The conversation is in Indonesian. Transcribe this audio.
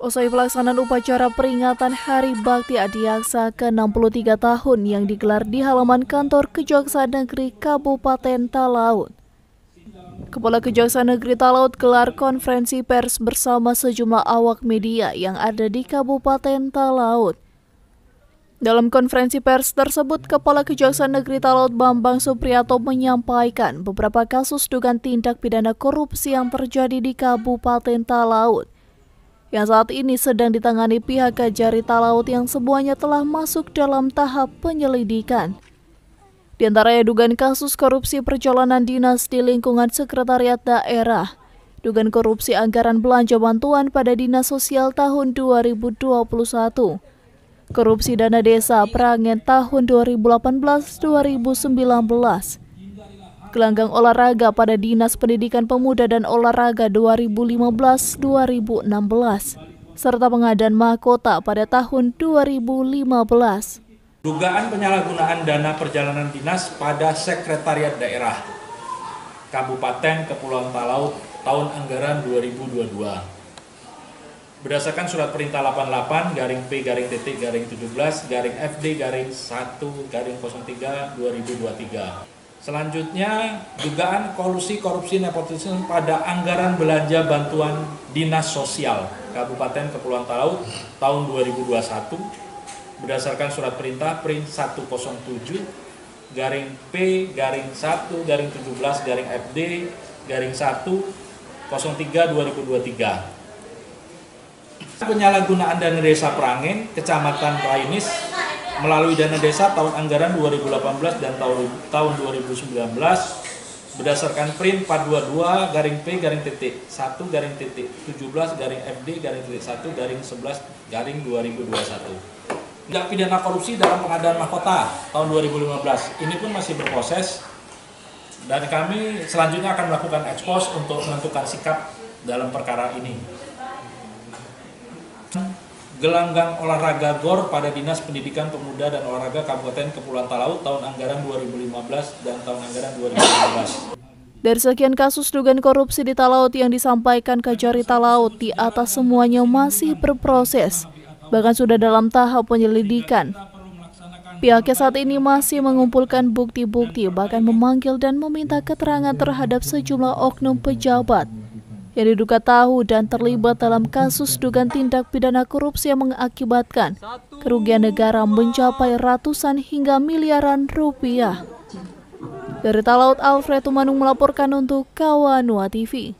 Usai pelaksanaan upacara peringatan Hari Bakti Adiaksa ke-63 tahun yang digelar di halaman kantor Kejaksaan Negeri Kabupaten Talaut. Kepala Kejaksaan Negeri Talaut gelar konferensi pers bersama sejumlah awak media yang ada di Kabupaten Talaut. Dalam konferensi pers tersebut, Kepala Kejaksaan Negeri Talaut Bambang Supriyato menyampaikan beberapa kasus dugaan tindak pidana korupsi yang terjadi di Kabupaten Talaut, yang saat ini sedang ditangani pihak Kajari Talaut yang semuanya telah masuk dalam tahap penyelidikan. Di antaranya dugaan kasus korupsi perjalanan dinas di lingkungan sekretariat daerah, dugaan korupsi anggaran belanja bantuan pada Dinas Sosial tahun 2021, korupsi dana desa Prangen tahun 2018-2019, gelanggang olahraga pada Dinas Pendidikan Pemuda dan Olahraga 2015-2016, serta pengadaan mahkota pada tahun 2015. Dugaan penyalahgunaan dana perjalanan dinas pada Sekretariat Daerah Kabupaten Kepulauan Talaut tahun anggaran 2022. Berdasarkan Surat Perintah 88-P-TT-1-1/03/03 Selanjutnya, dugaan kolusi korupsi nepotisme pada anggaran belanja bantuan Dinas Sosial Kabupaten Kepulauan Talaut tahun 2021 berdasarkan Surat Perintah Prin 107-P-1-17-FD-1-03/2023. Penyalahgunaan dana desa Prangen, Kecamatan Klainis melalui dana desa tahun anggaran 2018 dan tahun 2019 berdasarkan Prin 422-P-1-17-FD-1-11-11/2021. Tindak pidana korupsi dalam pengadaan mahkota tahun 2015 ini pun masih berproses dan kami selanjutnya akan melakukan ekspos untuk menentukan sikap dalam perkara ini. Gelanggang olahraga GOR pada Dinas Pendidikan Pemuda dan Olahraga Kabupaten Kepulauan Talaut tahun anggaran 2015 dan tahun anggaran 2016. Dari sekian kasus dugaan korupsi di Talaut yang disampaikan Kajari Talaut, di atas semuanya masih berproses, bahkan sudah dalam tahap penyelidikan. Pihaknya saat ini masih mengumpulkan bukti-bukti, bahkan memanggil dan meminta keterangan terhadap sejumlah oknum pejabat yang diduga tahu dan terlibat dalam kasus dugaan tindak pidana korupsi yang mengakibatkan kerugian negara mencapai ratusan hingga miliaran rupiah. Dari Talaut, Alfred Tumanung melaporkan untuk Kawanua TV.